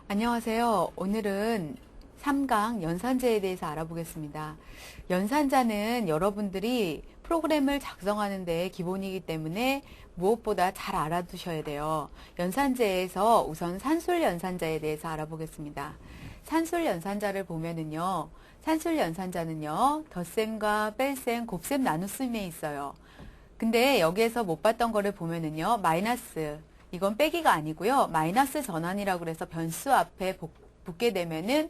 안녕하세요. 오늘은 3강 연산자에 대해서 알아보겠습니다. 연산자는 여러분들이 프로그램을 작성하는 데 기본이기 때문에 무엇보다 잘 알아두셔야 돼요. 연산자에서 우선 산술 연산자에 대해서 알아보겠습니다. 산술 연산자를 보면은요, 산술 연산자는요, 덧셈과 뺄셈, 곱셈, 나눗셈에 있어요. 근데 여기에서 못 봤던 거를 보면은요, 마이너스, 이건 빼기가 아니고요. 마이너스 전환이라고 그래서 변수 앞에 붙게 되면은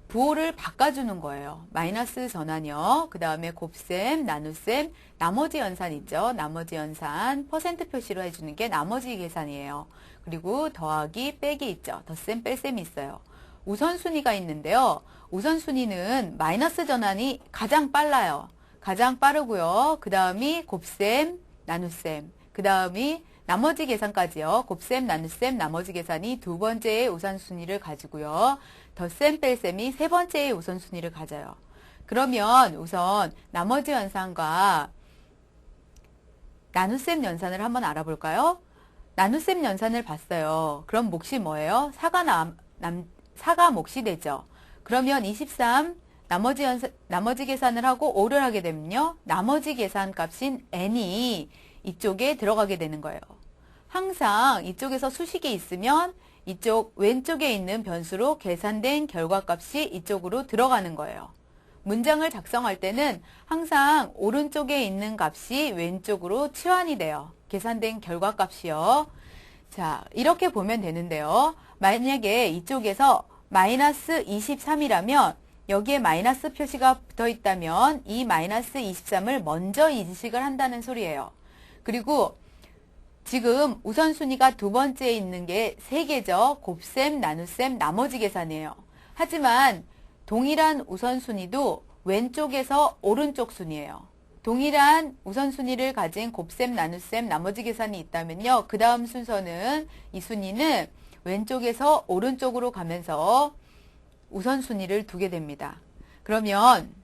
부호를 바꿔주는 거예요. 마이너스 전환이요. 그 다음에 곱셈, 나눗셈, 나머지 연산 있죠. 나머지 연산, 퍼센트 표시로 해주는 게 나머지 계산이에요. 그리고 더하기, 빼기 있죠. 덧셈, 뺄셈이 있어요. 우선순위가 있는데요. 우선순위는 마이너스 전환이 가장 빨라요. 가장 빠르고요. 그 다음이 곱셈, 나눗셈, 그 다음이 나머지 계산까지요. 곱셈, 나눗셈, 나머지 계산이 두 번째의 우선순위를 가지고요. 덧셈, 뺄셈이 세 번째의 우선순위를 가져요. 그러면 우선 나머지 연산과 나눗셈 연산을 한번 알아볼까요? 나눗셈 연산을 봤어요. 그럼 몫이 뭐예요? 4가 몫이 되죠. 그러면 23 나머지 계산을 하고 5를 하게 되면요. 나머지 계산 값인 n이 이쪽에 들어가게 되는 거예요. 항상 이쪽에서 수식이 있으면 이쪽 왼쪽에 있는 변수로 계산된 결과값이 이쪽으로 들어가는 거예요. 문장을 작성할 때는 항상 오른쪽에 있는 값이 왼쪽으로 치환이 돼요. 계산된 결과값이요. 자, 이렇게 보면 되는데요. 만약에 이쪽에서 마이너스 23이라면 여기에 마이너스 표시가 붙어 있다면 이 마이너스 23을 먼저 인식을 한다는 소리예요. 그리고 지금 우선순위가 두 번째에 있는 게 세 개죠. 곱셈, 나눗셈, 나머지 계산이에요. 하지만 동일한 우선순위도 왼쪽에서 오른쪽 순위예요. 동일한 우선순위를 가진 곱셈, 나눗셈, 나머지 계산이 있다면요. 그 다음 순서는 이 순위는 왼쪽에서 오른쪽으로 가면서 우선순위를 두게 됩니다. 그러면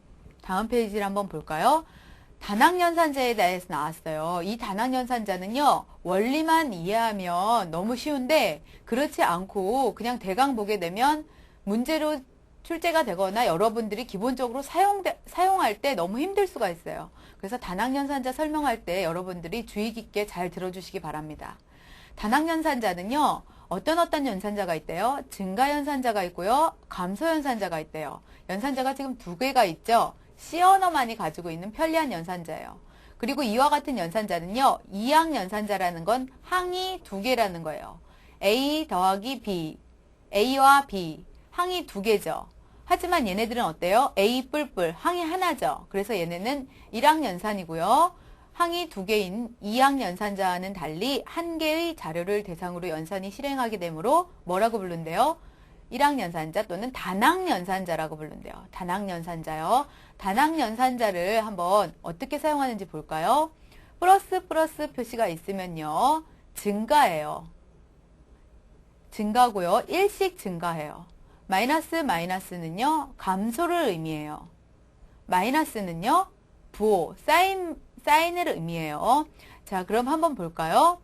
다음 페이지를 한번 볼까요? 다낙연산자에 대해서 나왔어요. 이 다낙연산자는요, 원리만 이해하면 너무 쉬운데 그렇지 않고 그냥 대강 보게 되면 문제로 출제가 되거나 여러분들이 기본적으로 사용할 때 너무 힘들 수가 있어요. 그래서 다낙연산자 설명할 때 여러분들이 주의 깊게 잘 들어주시기 바랍니다. 다낙연산자는요, 어떤 연산자가 있대요? 증가연산자가 있고요. 감소연산자가 있대요. 연산자가 지금 두 개가 있죠. C 언어만이 가지고 있는 편리한 연산자예요. 그리고 이와 같은 연산자는요. 이항 연산자라는 건 항이 두 개라는 거예요. A 더하기 B, A와 B, 항이 두 개죠. 하지만 얘네들은 어때요? A 뿔뿔, 항이 하나죠. 그래서 얘네는 1항 연산이고요. 항이 두 개인 2항 연산자와는 달리 한 개의 자료를 대상으로 연산이 실행하게 되므로 뭐라고 부른대요? 1항 연산자 또는 다낙 연산자라고 부른대요. 다낙 연산자요. 다낙 연산자를 한번 어떻게 사용하는지 볼까요? 플러스 표시가 있으면요. 증가해요. 증가고요. 일씩 증가해요. 마이너스는요. 감소를 의미해요. 마이너스는요. 부호, 사인을 의미해요. 자, 그럼 한번 볼까요?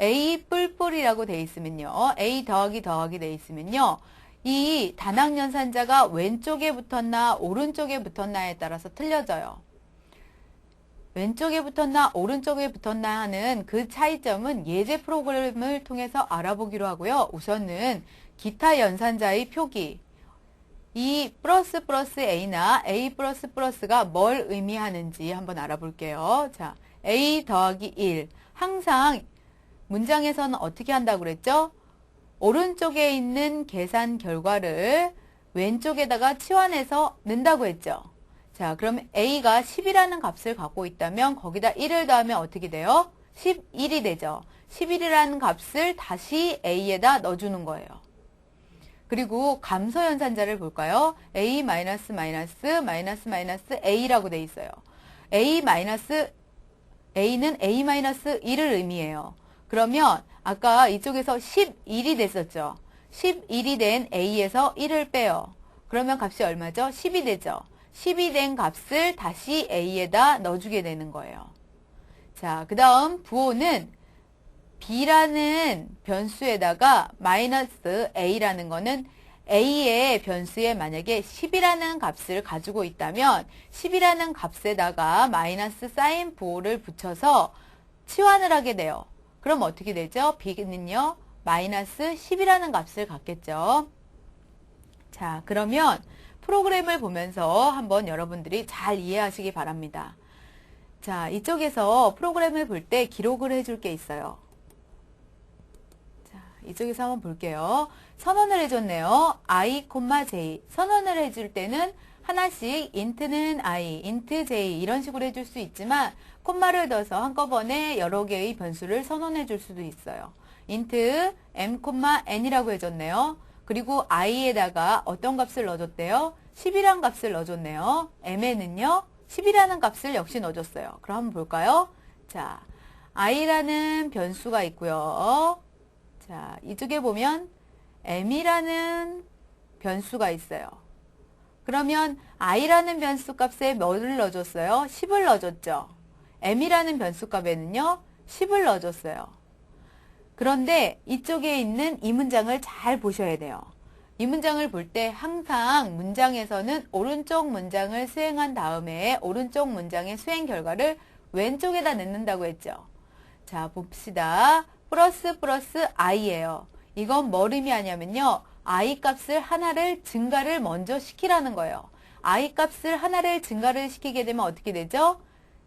A 뿔뿔이라고 돼 있으면요. A 더하기 돼 있으면요. 이 다낙연산자가 왼쪽에 붙었나 오른쪽에 붙었나에 따라서 틀려져요. 왼쪽에 붙었나 오른쪽에 붙었나 하는 그 차이점은 예제 프로그램을 통해서 알아보기로 하고요. 우선은 기타 연산자의 표기, 이 플러스 A나 A 플러스가 뭘 의미하는지 한번 알아볼게요. 자, A 더하기 1. 항상 문장에서는 어떻게 한다고 그랬죠? 오른쪽에 있는 계산 결과를 왼쪽에다가 치환해서 넣는다고 했죠. 자, 그럼 A가 10이라는 값을 갖고 있다면 거기다 1을 더하면 어떻게 돼요? 11이 되죠. 11이라는 값을 다시 A에다 넣어주는 거예요. 그리고 감소연산자를 볼까요? A 마이너스 A라고 돼 있어요. A는 A 마이너스 1을 의미해요. 그러면 아까 이쪽에서 11이 됐었죠. 11이 된 A에서 1을 빼요. 그러면 값이 얼마죠? 10이 되죠. 10이 된 값을 다시 A에다 넣어주게 되는 거예요. 자, 그 다음 부호는 b라는 변수에다가 마이너스 a라는 거는 a의 변수에 만약에 10이라는 값을 가지고 있다면 10이라는 값에다가 마이너스 사인 부호를 붙여서 치환을 하게 돼요. 그럼 어떻게 되죠? b는요 마이너스 10이라는 값을 갖겠죠. 자, 그러면 프로그램을 보면서 한번 여러분들이 잘 이해하시기 바랍니다. 자, 이쪽에서 프로그램을 볼 때 기록을 해줄 게 있어요. 자, 이쪽에서 한번 볼게요. 선언을 해줬네요. i, j. 선언을 해줄 때는 하나씩 int는 i, int j 이런 식으로 해줄 수 있지만 콤마를 넣어서 한꺼번에 여러 개의 변수를 선언해 줄 수도 있어요. int m, n이라고 해줬네요. 그리고 i에다가 어떤 값을 넣어줬대요? 10이란 값을 넣어줬네요. m에는요 10이라는 값을 역시 넣어줬어요. 그럼 한번 볼까요? 자, i라는 변수가 있고요. 자, 이쪽에 보면 m이라는 변수가 있어요. 그러면 i라는 변수 값에 뭐를 넣어줬어요? 10을 넣어줬죠. m이라는 변수 값에는요 10을 넣어줬어요. 그런데 이쪽에 있는 이 문장을 잘 보셔야 돼요. 이 문장을 볼 때 항상 문장에서는 오른쪽 문장을 수행한 다음에 오른쪽 문장의 수행 결과를 왼쪽에다 넣는다고 했죠. 자, 봅시다. 플러스 i예요. 이건 뭘 의미하냐면요. i 값을 하나를 증가를 먼저 시키라는 거예요. i 값을 하나를 증가를 시키게 되면 어떻게 되죠?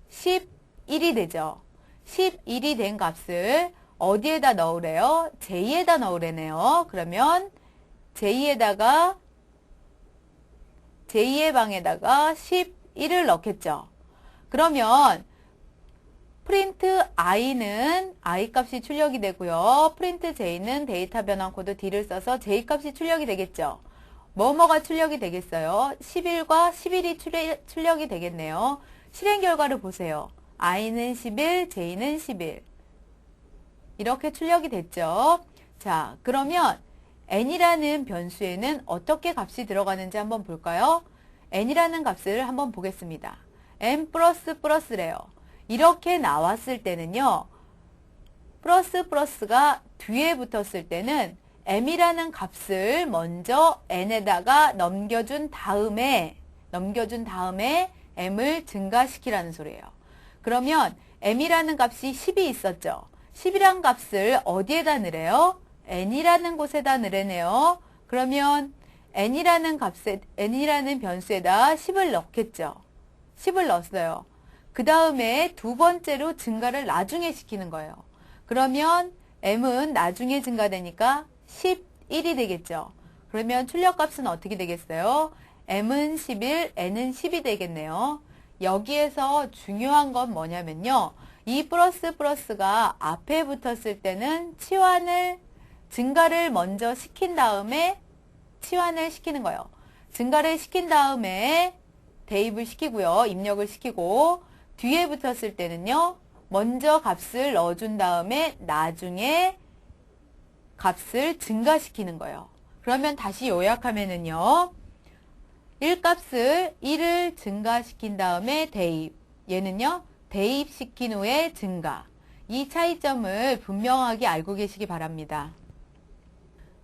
11이 되죠. 11이 된 값을 어디에다 넣으래요? j에다 넣으래네요. 그러면 j에다가 j의 방에다가 11을 넣겠죠. 그러면 프린트 i는 i 값이 출력이 되고요. 프린트 j는 데이터 변환 코드 d를 써서 j 값이 출력이 되겠죠. 뭐뭐가 출력이 되겠어요? 11과 11이 출력이 되겠네요. 실행 결과를 보세요. i는 11, j는 11. 이렇게 출력이 됐죠. 자, 그러면 n이라는 변수에는 어떻게 값이 들어가는지 한번 볼까요? n이라는 값을 한번 보겠습니다. n 플러스래요. 이렇게 나왔을 때는요. 플러스가 뒤에 붙었을 때는 m이라는 값을 먼저 n에다가 넘겨준 다음에 m을 증가시키라는 소리예요. 그러면 m이라는 값이 10이 있었죠. 10이란 값을 어디에다 넣으래요? n이라는 곳에다 넣으래네요. 그러면 n이라는 변수에다 10을 넣겠죠. 10을 넣었어요. 그 다음에 두 번째로 증가를 나중에 시키는 거예요. 그러면 m은 나중에 증가되니까 11이 되겠죠. 그러면 출력값은 어떻게 되겠어요? m은 11, n은 10이 되겠네요. 여기에서 중요한 건 뭐냐면요. 이 플러스가 앞에 붙었을 때는 증가를 먼저 시킨 다음에 치환을 시키는 거예요. 증가를 시킨 다음에 대입을 시키고요. 입력을 시키고 뒤에 붙었을 때는요. 먼저 값을 넣어준 다음에 나중에 값을 증가시키는 거예요. 그러면 다시 요약하면은요. 1값을 1을 증가시킨 다음에 대입. 얘는요. 대입시킨 후에 증가. 이 차이점을 분명하게 알고 계시기 바랍니다.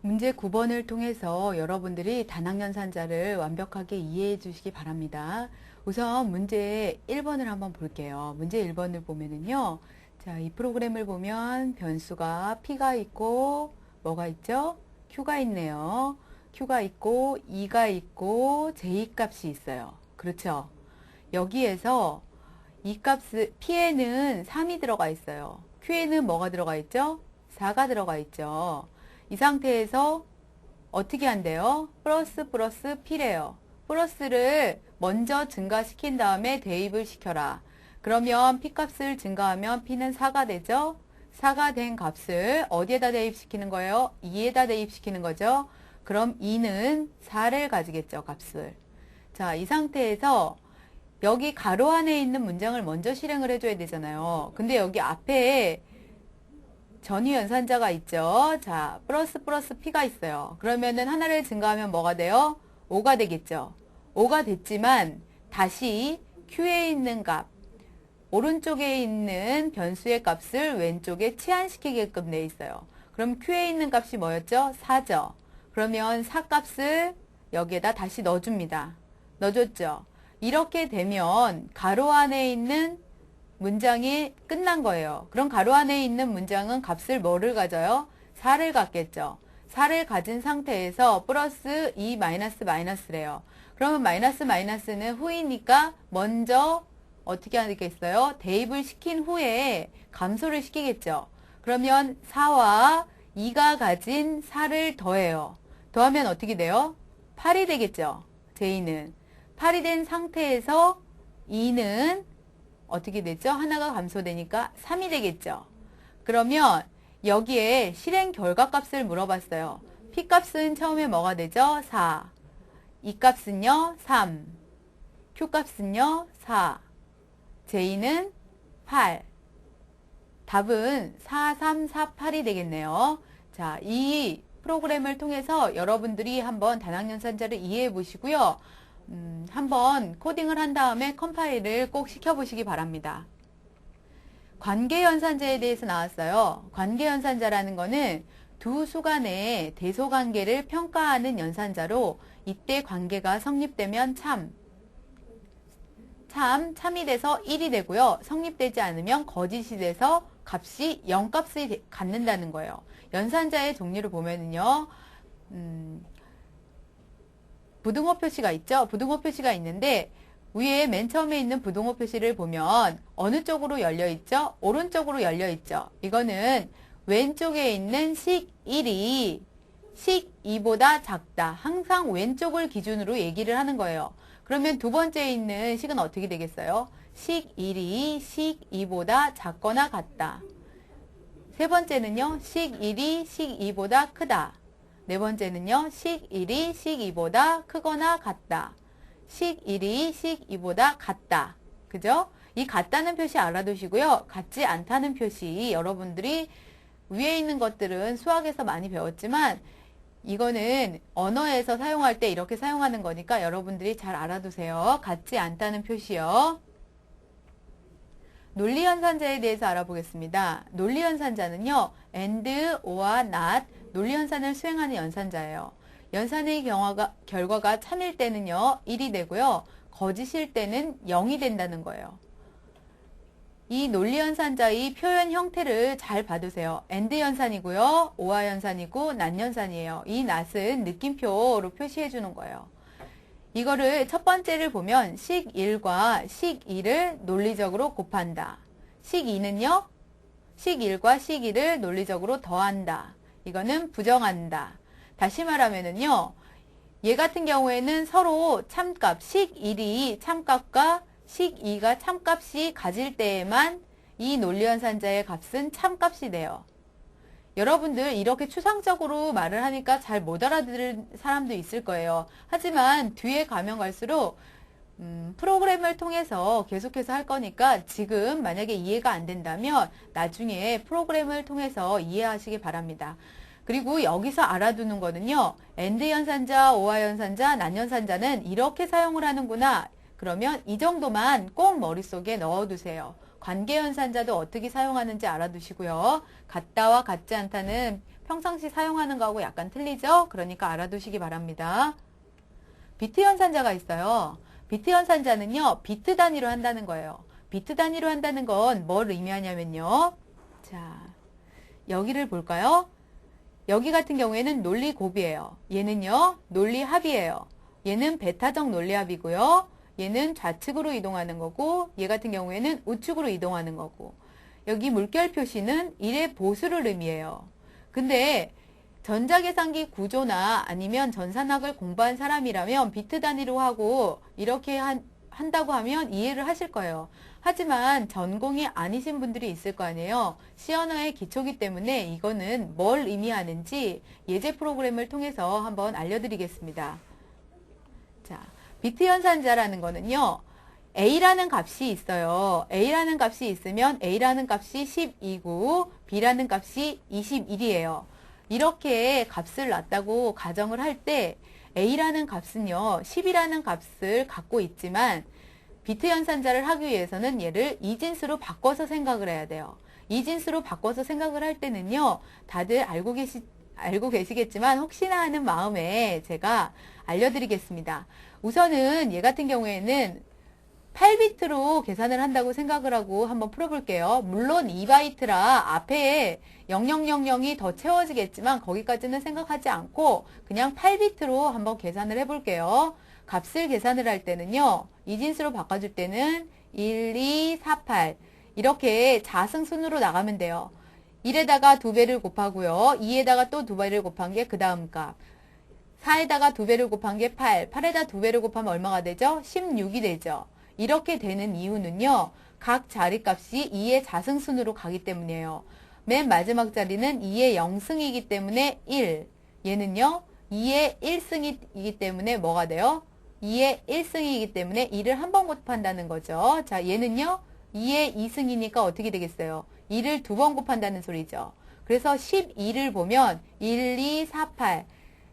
문제 9번을 통해서 여러분들이 다낭연산자를 완벽하게 이해해 주시기 바랍니다. 우선 문제 1번을 한번 볼게요. 문제 1번을 보면은요. 자, 이 프로그램을 보면 변수가 p가 있고 뭐가 있죠? q가 있네요. q가 있고 e가 있고 j 값이 있어요. 그렇죠? 여기에서 이 값을 p에는 3이 들어가 있어요. q에는 뭐가 들어가 있죠? 4가 들어가 있죠. 이 상태에서 어떻게 한대요? 플러스 p래요. 플러스를 먼저 증가시킨 다음에 대입을 시켜라. 그러면 p 값을 증가하면 p는 4가 되죠? 4가 된 값을 어디에다 대입시키는 거예요? 2에다 대입시키는 거죠? 그럼 2는 4를 가지겠죠, 값을. 자, 이 상태에서 여기 가로 안에 있는 문장을 먼저 실행을 해줘야 되잖아요. 근데 여기 앞에 전위 연산자가 있죠. 자, 플러스 p가 있어요. 그러면은 하나를 증가하면 뭐가 돼요? 5가 되겠죠. 5가 됐지만 다시 q에 있는 값 오른쪽에 있는 변수의 값을 왼쪽에 치환시키게끔 돼 있어요. 그럼 Q에 있는 값이 뭐였죠? 4죠. 그러면 4 값을 여기에다 다시 넣어줍니다. 넣어줬죠. 이렇게 되면 가로 안에 있는 문장이 끝난 거예요. 그럼 가로 안에 있는 문장은 값을 뭐를 가져요? 4를 갖겠죠. 4를 가진 상태에서 플러스 2 마이너스 마이너스래요. 그러면 마이너스는 후이니까 먼저 어떻게 하겠어요? 대입을 시킨 후에 감소를 시키겠죠. 그러면 4와 2가 가진 4를 더해요. 더하면 어떻게 돼요? 8이 되겠죠. j-는 8이 된 상태에서 2는 어떻게 되죠? 하나가 감소되니까 3이 되겠죠. 그러면 여기에 실행 결과값을 물어봤어요. P값은 처음에 뭐가 되죠? 4. E값은요? 3. Q값은요? 4. J는 8. 답은 4, 3, 4, 8이 되겠네요. 자, 이 프로그램을 통해서 여러분들이 한번 다낭연산자를 이해해 보시고요. 한번 코딩을 한 다음에 컴파일을 꼭 시켜보시기 바랍니다. 관계연산자에 대해서 나왔어요. 관계연산자라는 거는 두 수 간의 대소관계를 평가하는 연산자로 이때 관계가 성립되면 참이 돼서 1이 되고요. 성립되지 않으면 거짓이 돼서 값이 0값을 갖는다는 거예요. 연산자의 종류를 보면은요. 부등호 표시가 있죠. 부등호 표시가 있는데 위에 맨 처음에 있는 부등호 표시를 보면 어느 쪽으로 열려 있죠? 오른쪽으로 열려 있죠. 이거는 왼쪽에 있는 식 1이 식 2보다 작다. 항상 왼쪽을 기준으로 얘기를 하는 거예요. 그러면 두 번째에 있는 식은 어떻게 되겠어요? 식 1이 식 2보다 작거나 같다. 세 번째는요. 식 1이 식 2보다 크다. 네 번째는요. 식 1이 식 2보다 크거나 같다. 식 1이 식 2보다 같다. 그죠? 이 같다는 표시 알아두시고요. 같지 않다는 표시 여러분들이 위에 있는 것들은 수학에서 많이 배웠지만 이거는 언어에서 사용할 때 이렇게 사용하는 거니까 여러분들이 잘 알아두세요. 같지 않다는 표시요. 논리연산자에 대해서 알아보겠습니다. 논리연산자는요. and, or, not 논리연산을 수행하는 연산자예요. 연산의 결과가 참일 때는요. 1이 되고요. 거짓일 때는 0이 된다는 거예요. 이 논리연산자의 표현 형태를 잘 봐두세요. and 연산이고요. or 연산이고 not 연산이에요. 이 not은 느낌표로 표시해 주는 거예요. 이거를 첫 번째를 보면 식 1과 식 2를 논리적으로 곱한다. 식 2는요. 식 1과 식 2를 논리적으로 더한다. 이거는 부정한다. 다시 말하면은요. 얘 같은 경우에는 서로 참값, 식 1이 참값과 식 2가 참값이 가질 때에만 이 논리연산자의 값은 참값이 돼요. 여러분들 이렇게 추상적으로 말을 하니까 잘 못 알아들을 사람도 있을 거예요. 하지만 뒤에 가면 갈수록 프로그램을 통해서 계속해서 할 거니까 지금 만약에 이해가 안 된다면 나중에 프로그램을 통해서 이해하시기 바랍니다. 그리고 여기서 알아두는 거는요. and 연산자, or 연산자, not 연산자는 이렇게 사용을 하는구나. 그러면 이 정도만 꼭 머릿속에 넣어두세요. 관계연산자도 어떻게 사용하는지 알아두시고요. 같다와 같지 않다는 평상시 사용하는 거하고 약간 틀리죠? 그러니까 알아두시기 바랍니다. 비트 연산자가 있어요. 비트 연산자는요. 비트 단위로 한다는 거예요. 비트 단위로 한다는 건 뭘 의미하냐면요. 자, 여기를 볼까요? 여기 같은 경우에는 논리 곱이에요. 얘는요. 논리 합이에요. 얘는 베타적 논리 합이고요. 얘는 좌측으로 이동하는 거고 얘 같은 경우에는 우측으로 이동하는 거고 여기 물결 표시는 1의 보수를 의미해요. 근데 전자계산기 구조나 아니면 전산학을 공부한 사람이라면 비트 단위로 하고 이렇게 한다고 하면 이해를 하실 거예요. 하지만 전공이 아니신 분들이 있을 거 아니에요. C 언어의 기초기 때문에 이거는 뭘 의미하는지 예제 프로그램을 통해서 한번 알려드리겠습니다. 자, 비트 연산자라는 거는요. A라는 값이 있어요. A라는 값이 있으면 A라는 값이 12고 B라는 값이 21이에요. 이렇게 값을 놨다고 가정을 할 때 A라는 값은요. 10이라는 값을 갖고 있지만 비트 연산자를 하기 위해서는 얘를 이진수로 바꿔서 생각을 해야 돼요. 이진수로 바꿔서 생각을 할 때는요, 다들 알고 계시겠지만 혹시나 하는 마음에 제가 알려드리겠습니다. 우선은 얘 같은 경우에는 8비트로 계산을 한다고 생각을 하고 한번 풀어볼게요. 물론 2바이트라 앞에 0000이 더 채워지겠지만 거기까지는 생각하지 않고 그냥 8비트로 한번 계산을 해볼게요. 값을 계산을 할 때는요, 이진수로 바꿔줄 때는 1, 2, 4, 8 이렇게 자승순으로 나가면 돼요. 1에다가 2배를 곱하고요. 2에다가 또 2배를 곱한 게 그 다음 값. 4에다가 2배를 곱한 게 8. 8에다 2배를 곱하면 얼마가 되죠? 16이 되죠. 이렇게 되는 이유는요, 각 자리값이 2의 자승순으로 가기 때문이에요. 맨 마지막 자리는 2의 0승이기 때문에 1. 얘는요, 2의 1승이기 때문에 뭐가 돼요? 2의 1승이기 때문에 2를 한 번 곱한다는 거죠. 자, 얘는요, 2의 2승이니까 어떻게 되겠어요? 2를 두 번 곱한다는 소리죠. 그래서 12를 보면 1, 2, 4, 8.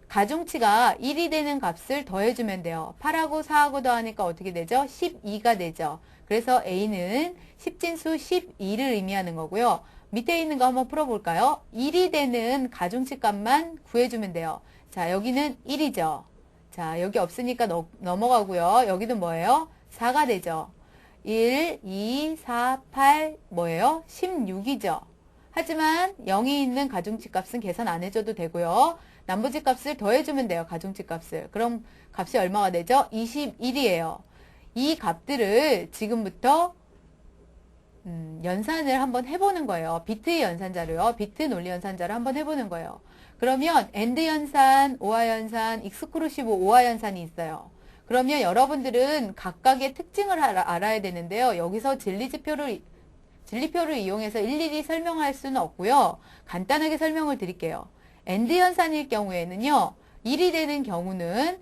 가중치가 1이 되는 값을 더해주면 돼요. 8하고 4하고 더하니까 어떻게 되죠? 12가 되죠. 그래서 A는 10진수 12를 의미하는 거고요. 밑에 있는 거 한번 풀어볼까요? 1이 되는 가중치 값만 구해주면 돼요. 자, 여기는 1이죠. 자, 여기 없으니까 넘어가고요. 여기는 뭐예요? 4가 되죠. 1, 2, 4, 8 뭐예요? 16이죠. 하지만 0이 있는 가중치 값은 계산 안 해줘도 되고요. 남부지 값을 더해주면 돼요. 가중치 값을. 그럼 값이 얼마가 되죠? 21이에요. 이 값들을 지금부터 연산을 한번 해보는 거예요. 비트 연산자로요. 비트 논리 연산자를 한번 해보는 거예요. 그러면 AND 연산, OR 연산, 익스클루시브 OR 연산이 있어요. 그러면 여러분들은 각각의 특징을 알아야 되는데요. 여기서 진리표를 이용해서 일일이 설명할 수는 없고요. 간단하게 설명을 드릴게요. AND 연산일 경우에는요, 1이 되는 경우는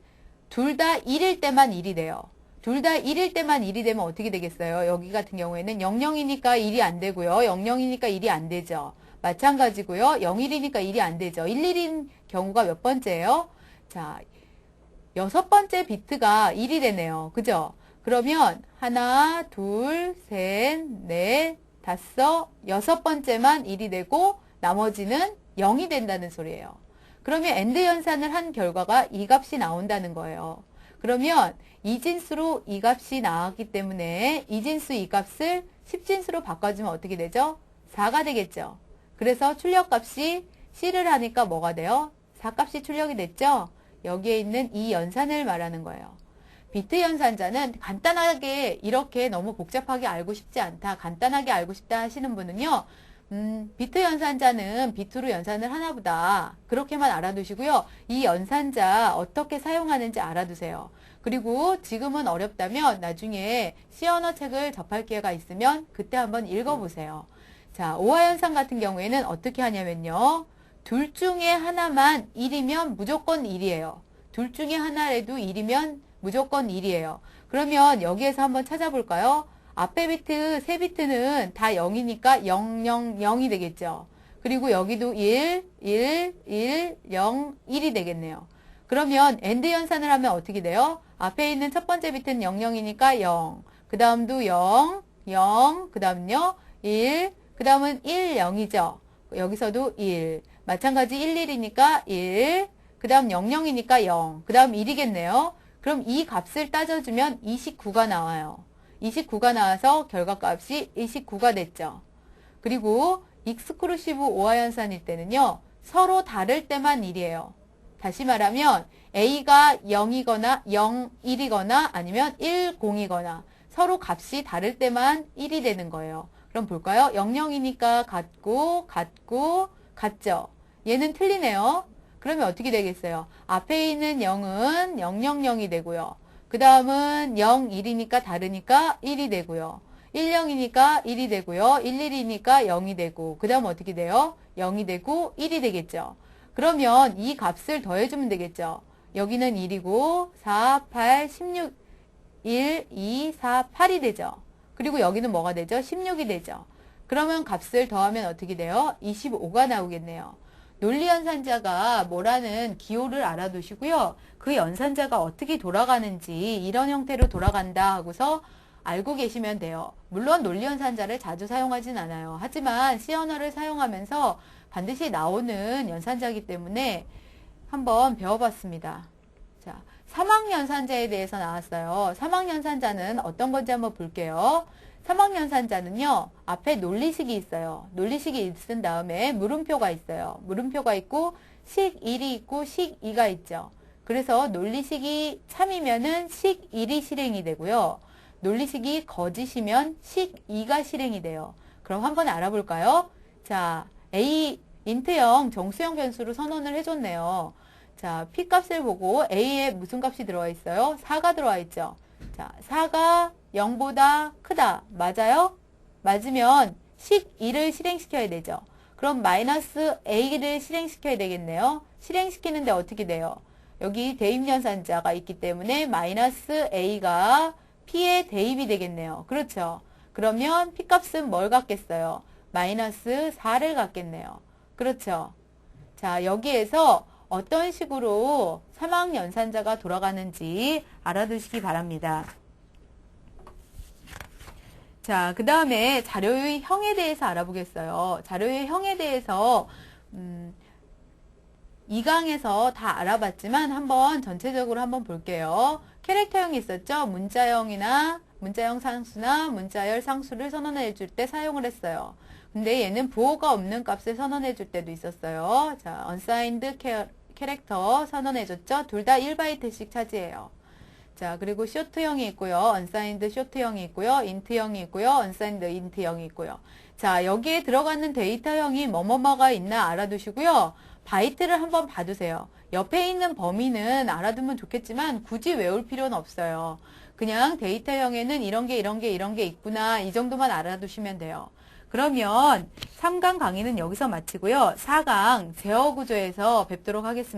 둘 다 1일 때만 1이 돼요. 둘 다 1일 때만 1이 되면 어떻게 되겠어요? 여기 같은 경우에는 00이니까 1이 안 되고요. 00이니까 1이 안 되죠. 마찬가지고요. 01이니까 1이 안 되죠. 11인 경우가 몇 번째예요? 자, 6번째 비트가 1이 되네요. 그죠? 그러면 하나, 둘, 셋, 넷, 다섯, 6번째만 1이 되고 나머지는 0이 된다는 소리예요. 그러면 AND 연산을 한 결과가 이 값이 나온다는 거예요. 그러면 이진수로 이 값이 나왔기 때문에 이진수 이 값을 10진수로 바꿔주면 어떻게 되죠? 4가 되겠죠. 그래서 출력값이 C를 하니까 뭐가 돼요? 4값이 출력이 됐죠? 여기에 있는 이 연산을 말하는 거예요. 비트 연산자는 간단하게 이렇게 너무 복잡하게 알고 싶지 않다, 간단하게 알고 싶다 하시는 분은요, 비트 연산자는 비트로 연산을 하나보다 그렇게만 알아두시고요. 이 연산자 어떻게 사용하는지 알아두세요. 그리고 지금은 어렵다면 나중에 C 언어 책을 접할 기회가 있으면 그때 한번 읽어보세요. 자, 오화 연산 같은 경우에는 어떻게 하냐면요. 둘 중에 하나만 1이면 무조건 1이에요. 둘 중에 하나라도 1이면 무조건 1이에요. 그러면 여기에서 한번 찾아볼까요? 앞에 비트, 세 비트는 다 0이니까 0, 0, 0이 되겠죠. 그리고 여기도 1, 1, 1, 0, 1이 되겠네요. 그러면 AND 연산을 하면 어떻게 돼요? 앞에 있는 첫 번째 비트는 0, 0이니까 0. 그 다음도 0, 0, 그 다음요 1, 그 다음은 1, 0이죠. 여기서도 1. 마찬가지 1, 1이니까 1, 그 다음 0, 0이니까 0, 그 다음 1이겠네요. 그럼 이 값을 따져주면 29가 나와요. 29가 나와서 결과값이 29가 됐죠. 그리고 익스클루시브 오화 연산일 때는요, 서로 다를 때만 1이에요. 다시 말하면 A가 0이거나 0, 1이거나 아니면 1, 0이거나 서로 값이 다를 때만 1이 되는 거예요. 그럼 볼까요? 0, 0이니까 같고, 같죠? 얘는 틀리네요. 그러면 어떻게 되겠어요? 앞에 있는 0은 0, 0, 0이 되고요. 그 다음은 0, 1이니까 다르니까 1이 되고요. 1, 0이니까 1이 되고요. 1, 1이니까 0이 되고 그 다음 어떻게 돼요? 0이 되고 1이 되겠죠. 그러면 이 값을 더해주면 되겠죠. 여기는 1이고 4, 8, 16, 1, 2, 4, 8이 되죠. 그리고 여기는 뭐가 되죠? 16이 되죠. 그러면 값을 더하면 어떻게 돼요? 25가 나오겠네요. 논리연산자가 뭐라는 기호를 알아두시고요. 그 연산자가 어떻게 돌아가는지 이런 형태로 돌아간다 하고서 알고 계시면 돼요. 물론 논리연산자를 자주 사용하진 않아요. 하지만 C 언어를 사용하면서 반드시 나오는 연산자이기 때문에 한번 배워봤습니다. 자, 사막연산자에 대해서 나왔어요. 사막연산자는 어떤 건지 한번 볼게요. 사막연산자는요, 앞에 논리식이 있어요. 논리식이 있은 다음에 물음표가 있어요. 물음표가 있고, 식1이 있고, 식2가 있죠. 그래서 논리식이 참이면은 식1이 실행이 되고요. 논리식이 거짓이면 식2가 실행이 돼요. 그럼 한번 알아볼까요? 자, A, 인트형, 정수형 변수로 선언을 해줬네요. 자, P값을 보고 A에 무슨 값이 들어와 있어요? 4가 들어와 있죠. 자, 4가 0보다 크다. 맞아요? 맞으면 식2를 실행시켜야 되죠. 그럼 마이너스 A를 실행시켜야 되겠네요. 실행시키는데 어떻게 돼요? 여기 대입연산자가 있기 때문에 마이너스 A가 P의 대입이 되겠네요. 그렇죠? 그러면 P값은 뭘 갖겠어요? 마이너스 4를 갖겠네요. 그렇죠? 자, 여기에서 어떤 식으로 사막연산자가 돌아가는지 알아두시기 바랍니다. 자, 그 다음에 자료의 형에 대해서 알아보겠어요. 자료의 형에 대해서 2강에서 다 알아봤지만 한번 전체적으로 한번 볼게요. 캐릭터형이 있었죠? 문자형이나 문자형 상수나 문자열 상수를 선언해 줄 때 사용을 했어요. 근데 얘는 부호가 없는 값을 선언해 줄 때도 있었어요. 자, unsigned 캐릭터 선언해 줬죠? 둘 다 1바이트씩 차지해요. 자, 그리고 쇼트형이 있고요. unsigned 쇼트형이 있고요. int형이 있고요. unsigned int형이 있고요. 자, 여기에 들어가는 데이터형이 뭐뭐뭐가 있나 알아두시고요. 바이트를 한번 봐두세요. 옆에 있는 범위는 알아두면 좋겠지만 굳이 외울 필요는 없어요. 그냥 데이터형에는 이런 게 있구나. 이 정도만 알아두시면 돼요. 그러면 3강 강의는 여기서 마치고요. 4강 제어 구조에서 뵙도록 하겠습니다.